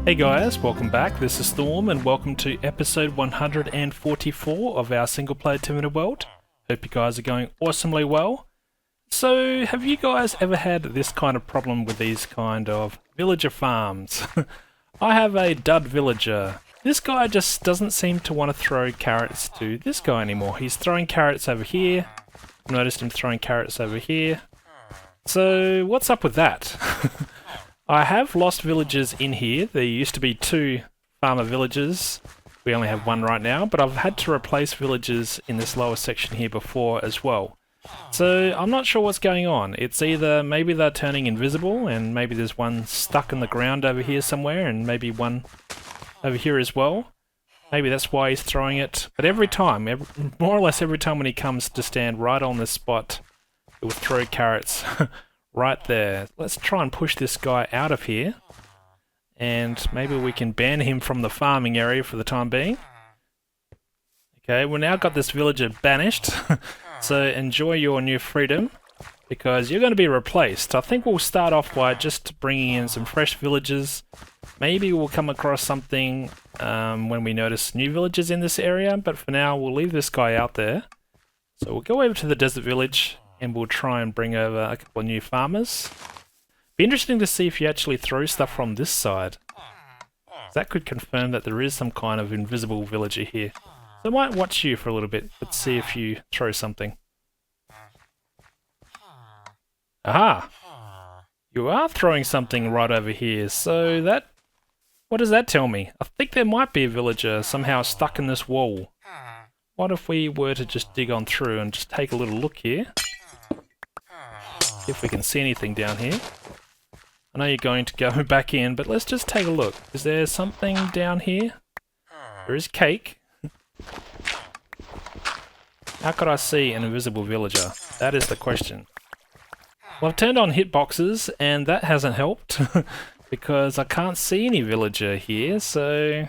Hey guys, welcome back. This is Storm and welcome to episode 144 of our single player Tiveden world. Hope you guys are going awesomely well. So, have you guys ever had this kind of problem with these kind of villager farms? I have a dud villager. This guy just doesn't seem to want to throw carrots to this guy anymore. He's throwing carrots over here. I've noticed him throwing carrots over here. So, what's up with that? I have lost villagers in here. There used to be 2 farmer villages. We only have 1 right now, but I've had to replace villagers in this lower section here before as well. So I'm not sure what's going on. It's either maybe they're turning invisible and maybe there's one stuck in the ground over here somewhere and maybe one over here as well. Maybe that's why he's throwing it. But every time, more or less every time when he comes to stand right on this spot, it will throw carrots. Right there. Let's try and push this guy out of here. And maybe we can ban him from the farming area for the time being. Okay, we've now got this villager banished. So enjoy your new freedom. Because you're going to be replaced. I think we'll start off by just bringing in some fresh villagers. Maybe we'll come across something when we notice new villagers in this area. But for now, we'll leave this guy out there. So we'll go over to the desert village. And we'll try and bring over a couple of new farmers. Be interesting to see if you actually throw stuff from this side. That could confirm that there is some kind of invisible villager here. So I might watch you for a little bit, but see if you throw something. Aha! You are throwing something right over here, so that... What does that tell me? I think there might be a villager somehow stuck in this wall. What if we were to just dig on through and just take a little look here? If we can see anything down here. I know you're going to go back in, but let's just take a look. Is there something down here? There is cake. How could I see an invisible villager? That is the question. Well, I've turned on hitboxes, and that hasn't helped. Because I can't see any villager here, so...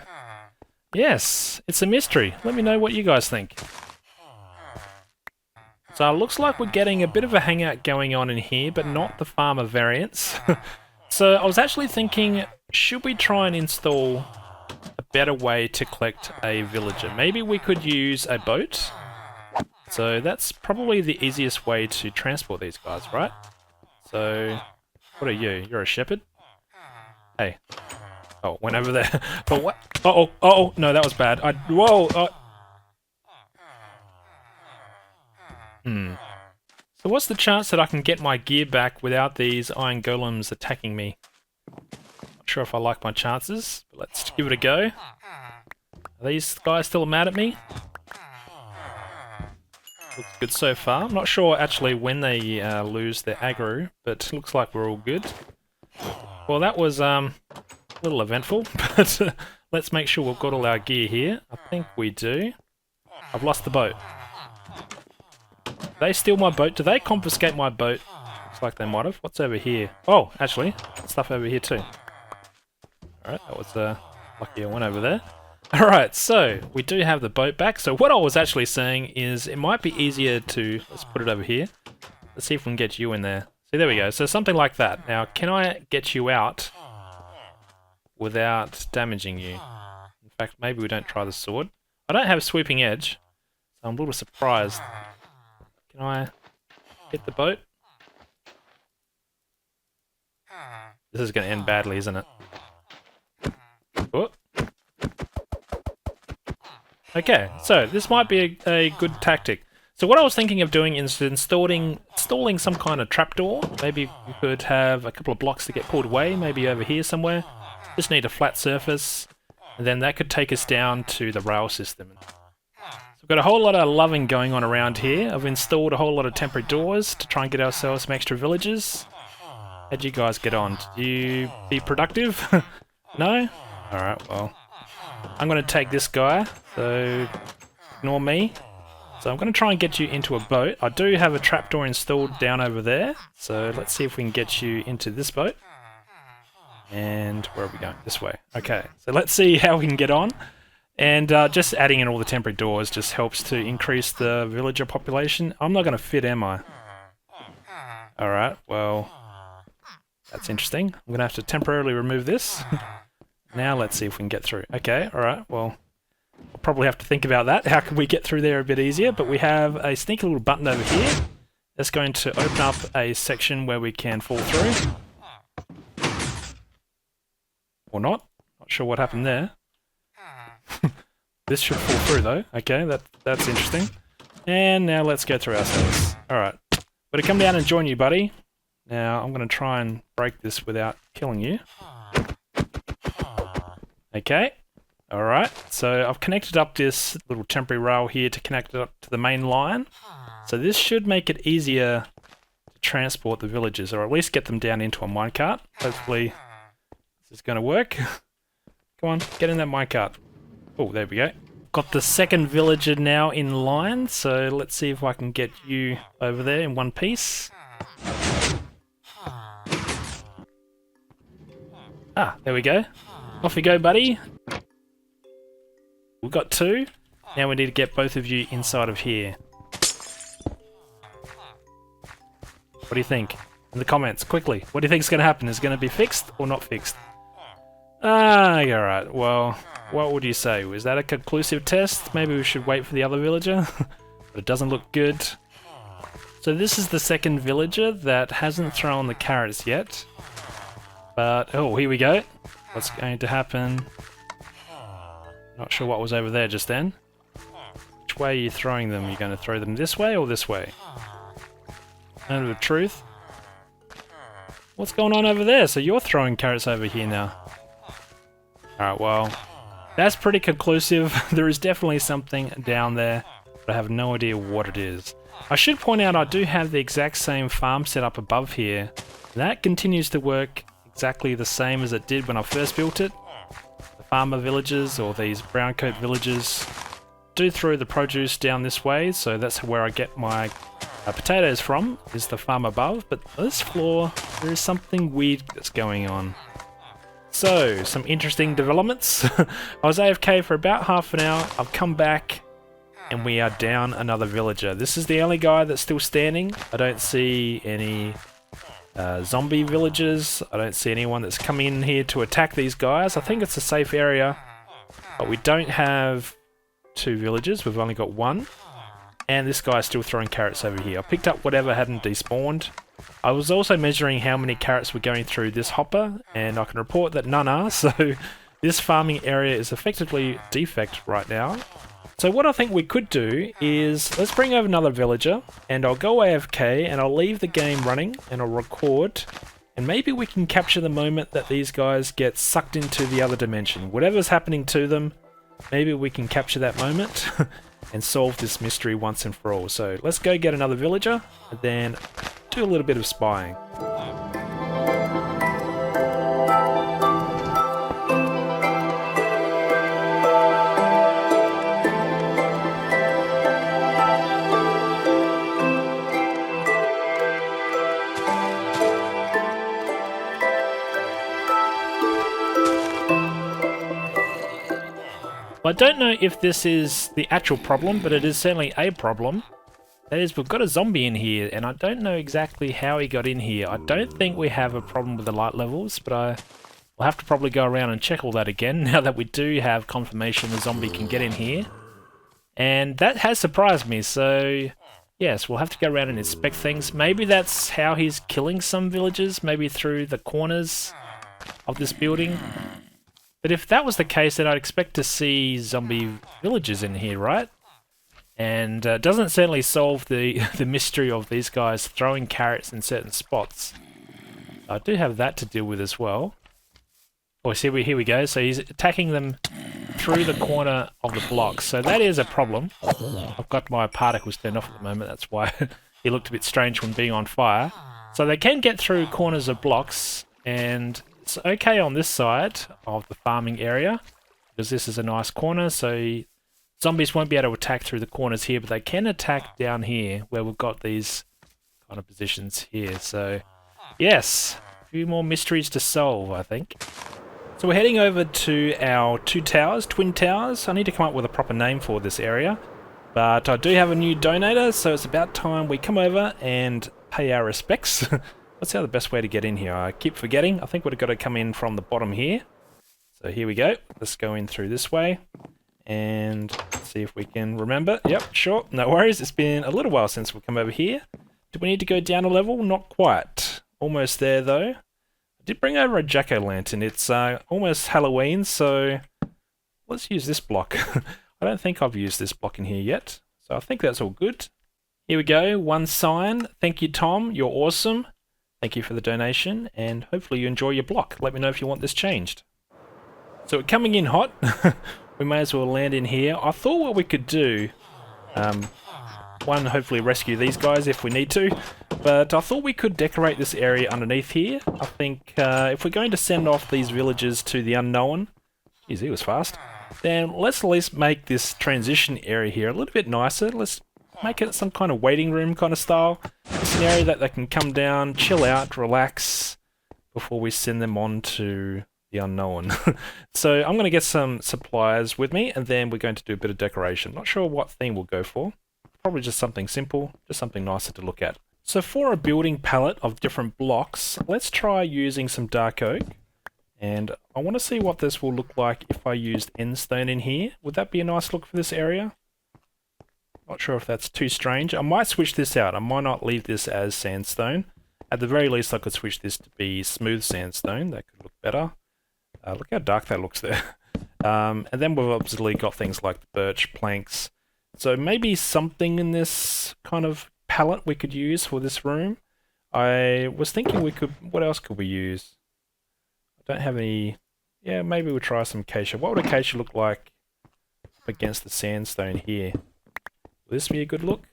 Yes, it's a mystery. Let me know what you guys think. So it looks like we're getting a bit of a hangout going on in here, but not the farmer variants. So I was actually thinking, should we try and install a better way to collect a villager? Maybe we could use a boat. So that's probably the easiest way to transport these guys, right? So, what are you? You're a shepherd? Hey. Oh, went over there. But what? Uh-oh, uh-oh, no, that was bad. Whoa! So what's the chance that I can get my gear back without these iron golems attacking me? Not sure if I like my chances, but let's give it a go. Are these guys still mad at me? Looks good so far. I'm not sure actually when they lose their aggro, but it looks like we're all good. Well, that was a little eventful, but let's make sure we've got all our gear here. I think we do. I've lost the boat. They steal my boat? Do they confiscate my boat? Looks like they might have. What's over here? Oh, actually, stuff over here too. Alright, that was lucky I went over there. Alright, so we do have the boat back. So what I was actually saying is it might be easier to... Let's put it over here. Let's see if we can get you in there. See, there we go. So something like that. Now, can I get you out without damaging you? In fact, maybe we don't try the sword. I don't have a sweeping edge, so I'm a little surprised. Can I hit the boat? This is going to end badly, isn't it? Oh. Okay, so this might be a good tactic. So what I was thinking of doing is installing some kind of trapdoor. Maybe we could have a couple of blocks to get pulled away, maybe over here somewhere. Just need a flat surface, and then that could take us down to the rail system. We've got a whole lot of loving going on around here. I've installed a whole lot of temporary doors to try and get ourselves some extra villagers. How'd you guys get on? Did you be productive? No? Alright, well. I'm going to take this guy, so ignore me. So I'm going to try and get you into a boat. I do have a trapdoor installed down over there, so let's see if we can get you into this boat. And where are we going? This way. Okay, so let's see how we can get on. And just adding in all the temporary doors just helps to increase the villager population. I'm not going to fit, am I? Alright, well, that's interesting. I'm going to have to temporarily remove this. Now let's see if we can get through. Okay, alright, well, I'll probably have to think about that. How can we get through there a bit easier? But we have a sneaky little button over here that's going to open up a section where we can fall through. Or not. Not sure what happened there. This should fall through though. Okay, that's interesting. And now let's go through ourselves. Alright. Better come down and join you, buddy. Now I'm going to try and break this without killing you. Okay. Alright, so I've connected up this little temporary rail here to connect it up to the main line. So this should make it easier to transport the villagers, or at least get them down into a minecart. Hopefully this is going to work. Come on, get in that minecart. Oh, there we go. Got the second villager now in line, so let's see if I can get you over there in one piece. Ah, there we go. Off you go, buddy. We've got two. Now we need to get both of you inside of here. What do you think? In the comments, quickly. What do you think is going to happen? Is it going to be fixed or not fixed? Ah, alright. Well, what would you say? Was that a conclusive test? Maybe we should wait for the other villager? But it doesn't look good. So this is the second villager that hasn't thrown the carrots yet. But, oh, here we go. What's going to happen? Not sure what was over there just then. Which way are you throwing them? Are you going to throw them this way or this way? Moment of truth. What's going on over there? So you're throwing carrots over here now. Alright, well, that's pretty conclusive. There is definitely something down there, but I have no idea what it is. I should point out I do have the exact same farm set up above here. That continues to work exactly the same as it did when I first built it. The farmer villages, or these brown coat villages, do throw the produce down this way, so that's where I get my potatoes from, is the farm above. But this floor, there is something weird that's going on. So, some interesting developments. I was AFK for about half an hour, I've come back, and we are down another villager. This is the only guy that's still standing. I don't see any zombie villagers. I don't see anyone that's coming in here to attack these guys. I think it's a safe area, but we don't have two villagers, we've only got one. And this guy's still throwing carrots over here. I picked up whatever hadn't despawned. I was also measuring how many carrots were going through this hopper, and I can report that none are, so this farming area is effectively defect right now. So what I think we could do is, let's bring over another villager, and I'll go AFK, and I'll leave the game running, and I'll record, and maybe we can capture the moment that these guys get sucked into the other dimension. Whatever's happening to them, maybe we can capture that moment, and solve this mystery once and for all. So let's go get another villager, and then do a little bit of spying. I don't know if this is the actual problem, but it is certainly a problem. That is, we've got a zombie in here, and I don't know exactly how he got in here. I don't think we have a problem with the light levels, but we'll have to probably go around and check all that again, now that we do have confirmation the zombie can get in here. And that has surprised me, so yes, we'll have to go around and inspect things. Maybe that's how he's killing some villagers, maybe through the corners of this building. But if that was the case, then I'd expect to see zombie villagers in here, right? And it doesn't certainly solve the mystery of these guys throwing carrots in certain spots. I do have that to deal with as well. Oh, see, here we go. So he's attacking them through the corner of the block. So that is a problem. I've got my particles turned off at the moment. That's why he looked a bit strange when being on fire. So they can get through corners of blocks, and it's okay on this side of the farming area, because this is a nice corner, so zombies won't be able to attack through the corners here, but they can attack down here, where we've got these kind of positions here. So, yes, a few more mysteries to solve, I think. So we're heading over to our two towers, twin towers. I need to come up with a proper name for this area, but I do have a new donator, so it's about time we come over and pay our respects. What's the best way to get in here? I keep forgetting. I think we've got to come in from the bottom here. So here we go. Let's go in through this way and see if we can remember. Yep, sure, no worries. It's been a little while since we've come over here. Do we need to go down a level? Not quite. Almost there though. I did bring over a jack-o'-lantern. It's almost Halloween, so let's use this block. I don't think I've used this block in here yet, so I think that's all good. Here we go, one sign. Thank you, Tom. You're awesome. Thank you for the donation, and hopefully you enjoy your block. Let me know if you want this changed. So we're coming in hot. We may as well land in here. I thought what we could do, one, hopefully rescue these guys if we need to, but I thought we could decorate this area underneath here. I think if we're going to send off these villagers to the unknown, geez, he was fast, then let's at least make this transition area here a little bit nicer. Let's make it some kind of waiting room kind of style. It's an area that they can come down, chill out, relax, before we send them on to the unknown. So I'm going to get some supplies with me, and then we're going to do a bit of decoration. Not sure what theme we'll go for. Probably just something simple, just something nicer to look at. So for a building palette of different blocks, let's try using some dark oak. And I want to see what this will look like if I used end stone in here. Would that be a nice look for this area? Not sure if that's too strange. I might switch this out. I might not leave this as sandstone. At the very least, I could switch this to be smooth sandstone. That could look better. Look how dark that looks there. And then we've obviously got things like the birch planks. So maybe something in this kind of palette we could use for this room. I was thinking we could... What else could we use? I don't have any... Yeah, maybe we'll try some acacia. What would acacia look like up against the sandstone here? Will this be a good look?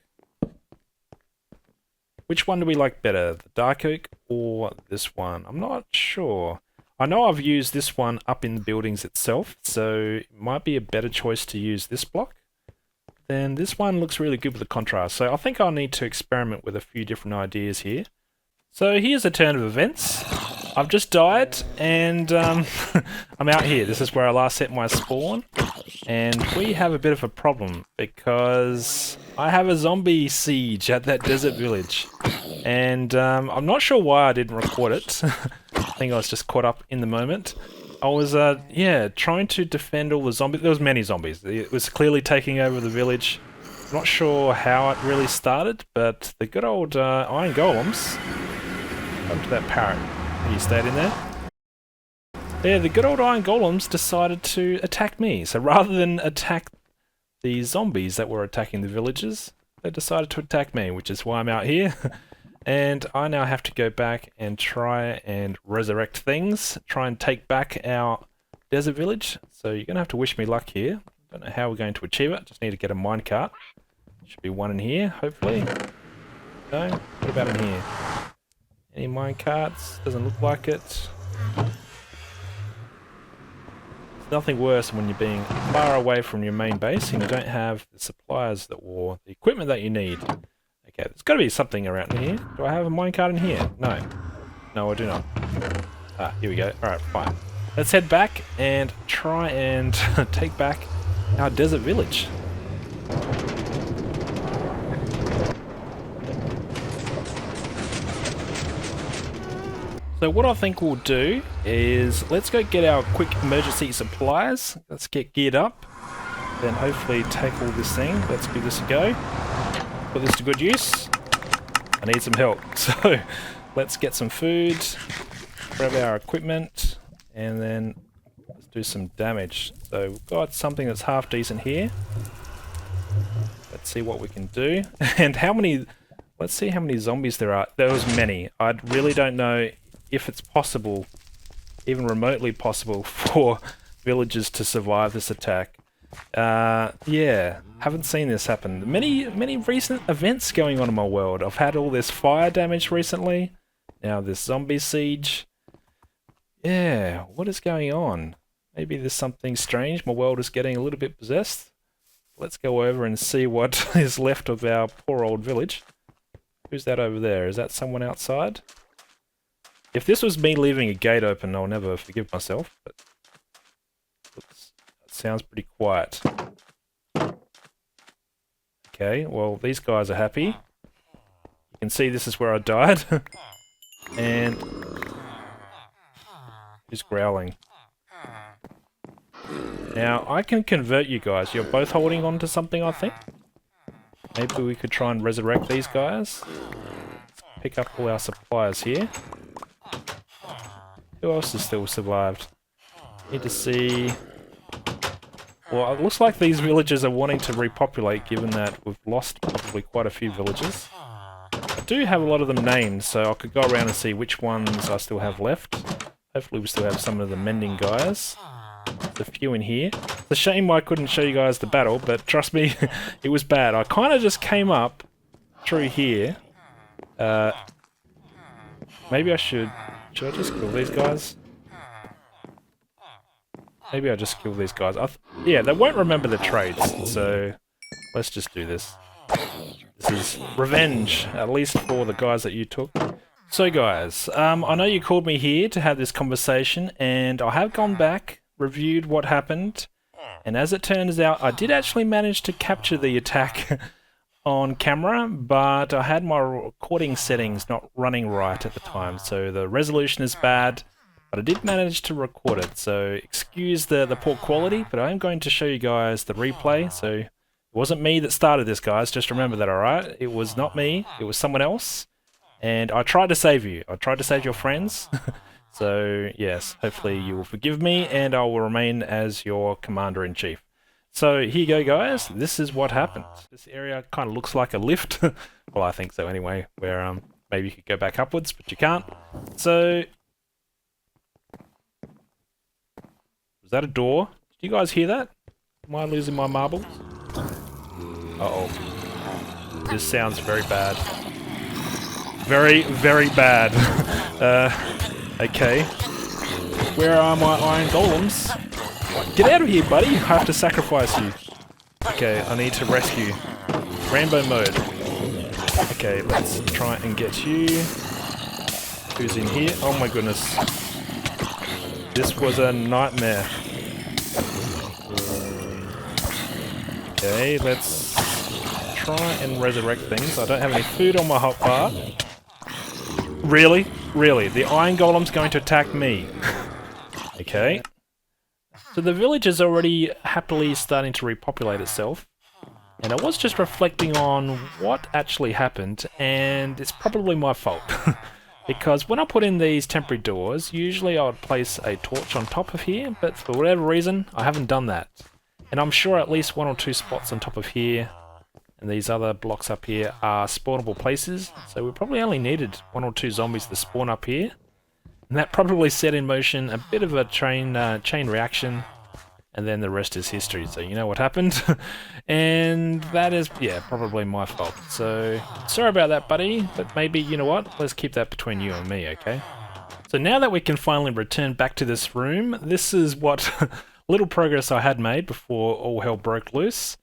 Which one do we like better? The dark oak or this one? I'm not sure. I know I've used this one up in the buildings itself, so it might be a better choice to use this block. Then this one looks really good with the contrast, so I think I'll need to experiment with a few different ideas here. So here's a turn of events. I've just died, and I'm out here. This is where I last set my spawn, and we have a bit of a problem because I have a zombie siege at that desert village, and I'm not sure why I didn't record it. I think I was just caught up in the moment. I was, yeah, trying to defend all the zombies. There was many zombies. It was clearly taking over the village. I'm not sure how it really started, but the good old iron golems... Up to that parrot. You stayed in there? Yeah, the good old iron golems decided to attack me. So rather than attack the zombies that were attacking the villagers, they decided to attack me, which is why I'm out here. And I now have to go back and try and resurrect things, try and take back our desert village. So you're going to have to wish me luck here. Don't know how we're going to achieve it, just need to get a minecart. Should be one in here, hopefully. No? What about in here? Any minecarts? Doesn't look like it. There's nothing worse when you're being far away from your main base and you don't have the supplies or the equipment that you need. Okay, there's got to be something around here. Do I have a minecart in here? No. No, I do not. Ah, here we go. Alright, fine. Let's head back and try and take back our desert village. So what I think we'll do is let's go get our quick emergency supplies. Let's get geared up. Then hopefully take all this thing. Let's give this a go. Put this to good use. I need some help. So let's get some food, grab our equipment, and then let's do some damage. So we've got something that's half decent here. Let's see what we can do. And how many... Let's see how many zombies there are. There was many. I really don't know if it's possible, even remotely possible, for villagers to survive this attack. Yeah, haven't seen this happen. Many recent events going on in my world. I've had all this fire damage recently, now this zombie siege. Yeah, what is going on? Maybe there's something strange. My world is getting a little bit possessed. Let's go over and see what is left of our poor old village. Who's that over there? Is that someone outside? If this was me leaving a gate open, I'll never forgive myself, but looks, that sounds pretty quiet. Okay, well, these guys are happy. You can see this is where I died. And who's growling? Now, I can convert you guys. You're both holding on to something, I think. Maybe we could try and resurrect these guys. Let's pick up all our supplies here. Who else has still survived? Need to see... Well, it looks like these villagers are wanting to repopulate, given that we've lost probably quite a few villages. I do have a lot of them named, so I could go around and see which ones I still have left. Hopefully we still have some of the mending guys. There's a few in here. It's a shame I couldn't show you guys the battle, but trust me, it was bad. I kind of just came up through here. Maybe I should... Should I just kill these guys? Maybe I just kill these guys. Yeah, they won't remember the trades, so let's just do this. This is revenge, at least for the guys that you took. So guys, I know you called me here to have this conversation, and I have gone back, reviewed what happened, and as it turns out, I did actually manage to capture the attack on camera, but I had my recording settings not running right at the time, so the resolution is bad. But I did manage to record it, so excuse the poor quality, but I am going to show you guys the replay. So it wasn't me that started this, guys, just remember that, alright? It was not me, it was someone else, and I tried to save you. I tried to save your friends. So yes, hopefully you will forgive me, and I will remain as your commander-in-chief. So here you go, guys, this is what happened. This area kind of looks like a lift. Well, I think so anyway, where maybe you could go back upwards, but you can't. So... Was that a door? Did you guys hear that? Am I losing my marbles? Uh-oh. This sounds very bad. Very, very bad. Okay. Where are my iron golems? Get out of here, buddy! I have to sacrifice you. Okay, I need to rescue. Rainbow mode. Okay, let's try and get you. Who's in here? Oh my goodness. This was a nightmare. Okay, let's try and resurrect things. I don't have any food on my hotbar. Really? Really? The iron golem's going to attack me. Okay. So the village is already happily starting to repopulate itself. And I was just reflecting on what actually happened, and it's probably my fault. Because when I put in these temporary doors, usually I would place a torch on top of here, but for whatever reason, I haven't done that. And I'm sure at least 1 or 2 spots on top of here, and these other blocks up here, are spawnable places, so we probably only needed 1 or 2 zombies to spawn up here. And that probably set in motion a bit of a chain reaction, and then the rest is history, so you know what happened. And that is, yeah, probably my fault. So, sorry about that, buddy, but maybe, you know what, let's keep that between you and me, okay? So now that we can finally return back to this room, this is what little progress I had made before all hell broke loose.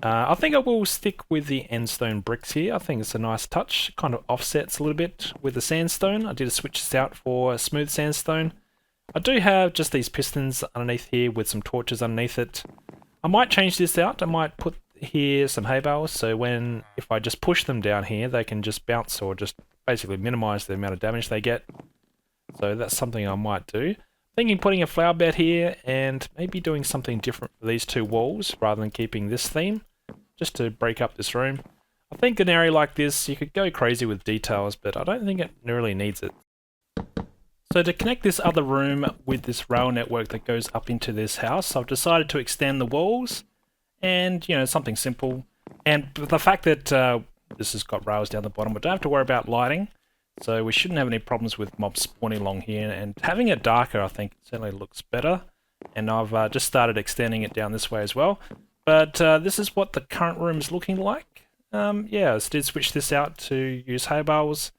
I think I will stick with the endstone bricks here. I think it's a nice touch, kind of offsets a little bit with the sandstone. I did switch this out for smooth sandstone. I do have just these pistons underneath here with some torches underneath it. I might change this out. I might put here some hay bales, so if I just push them down here, they can just bounce or just basically minimize the amount of damage they get. So that's something I might do. Thinking putting a flower bed here and maybe doing something different for these 2 walls rather than keeping this theme, just to break up this room. I think an area like this, you could go crazy with details, but I don't think it really needs it. So to connect this other room with this rail network that goes up into this house, I've decided to extend the walls and, you know, something simple. And the fact that this has got rails down the bottom, we don't have to worry about lighting. So we shouldn't have any problems with mobs spawning along here. And having it darker, I think, certainly looks better. And I've just started extending it down this way as well. But this is what the current room is looking like. Yeah, I did switch this out to use hay bales.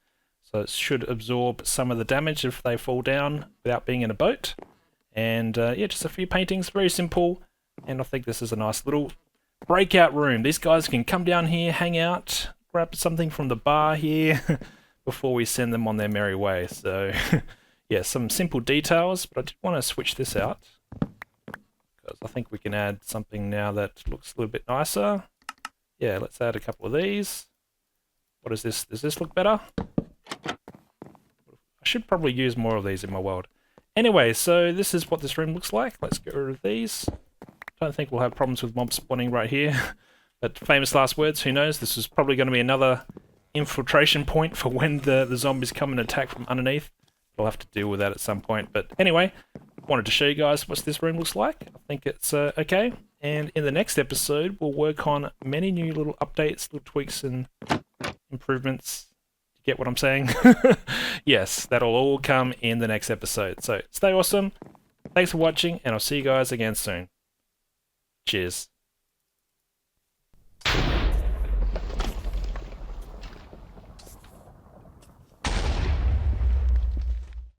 So it should absorb some of the damage if they fall down without being in a boat. And yeah, just a few paintings, very simple. And I think this is a nice little breakout room. These guys can come down here, hang out, grab something from the bar here before we send them on their merry way. So yeah, some simple details, but I did want to switch this out because I think we can add something now that looks a little bit nicer. Yeah, let's add a couple of these. What is this? Does this look better? I should probably use more of these in my world. Anyway, so this is what this room looks like. Let's get rid of these. Don't think we'll have problems with mob spawning right here. But famous last words, who knows? This is probably going to be another infiltration point for when the zombies come and attack from underneath. We'll have to deal with that at some point. But anyway, wanted to show you guys what this room looks like. I think it's okay. And in the next episode, we'll work on many new little updates, little tweaks and improvements. You get what I'm saying? Yes, that'll all come in the next episode. So stay awesome. Thanks for watching, and I'll see you guys again soon. Cheers.